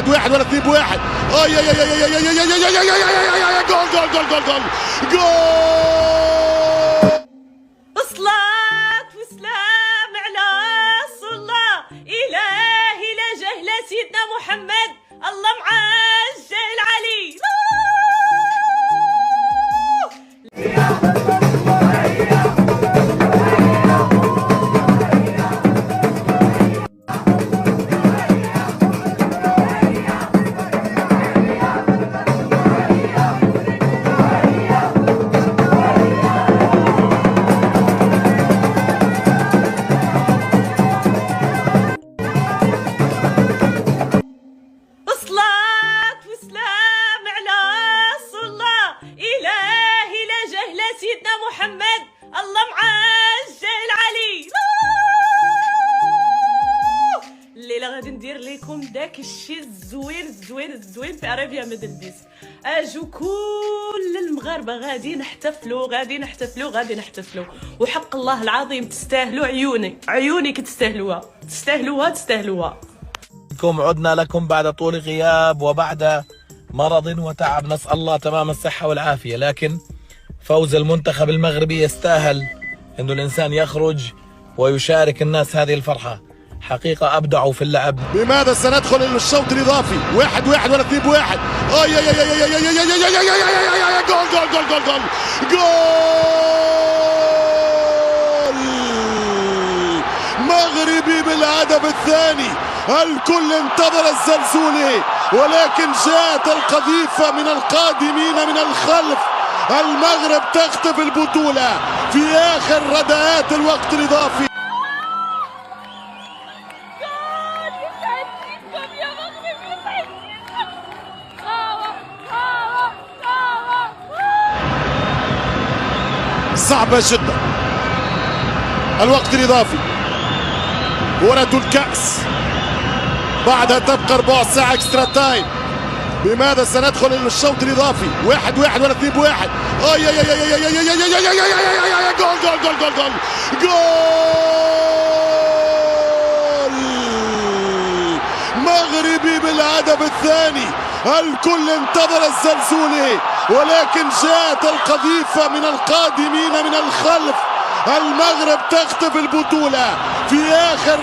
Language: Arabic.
واحد واحد ولا 2-1. اي اي اي اي اي اي اي اي اي جول جول جول جول جول جول. صلاة وسلام على رسول الله، إلهي لا جهل سيدنا محمد، الله معجل علي. صلاة وسلام على رسول الله، إلهي لا جهل سيدنا محمد، الله معجل علي. الليلة غادي ندير لكم داك الشيء الزوين الزوين الزوين في عربية مدلبيس. اجو كل المغاربة غادي نحتفلوا غادي نحتفلوا غادي نحتفلوا، وحق الله العظيم تستاهلوا، عيوني كتستاهلوها، تستاهلوها تستاهلوها. عدنا لكم بعد طول غياب وبعد مرض وتعب، نسأل الله تمام الصحة والعافية، لكن فوز المنتخب المغربي يستاهل انه الانسان يخرج ويشارك الناس هذه الفرحة. حقيقة ابدعوا في اللعب. بماذا سندخل الى الشوط الاضافي؟ 1-1 ولا 2-1. اي اي اي اي اي اي اي جول جول جول جول جول جول مغربي بالهدف الثاني. الكل انتظر الزلزولي، ولكن جاءت القذيفة من القادمين من الخلف. المغرب تخطف البطولة في آخر رداءات الوقت الإضافي. صعبة جدا. الوقت الإضافي، كرة الكأس، بعدها تبقى 4 ساعة اكسترا تايم. بماذا سندخل الى الشوط الاضافي؟ 1-1 ولا 2-1. اي اي اي اي اي اي اي جول جول جول جول جول جول مغربي بالهدف الثاني. الكل انتظر الزلزولي، ولكن جاءت القذيفة من القادمين من الخلف. المغرب تخطف البطولة في آخر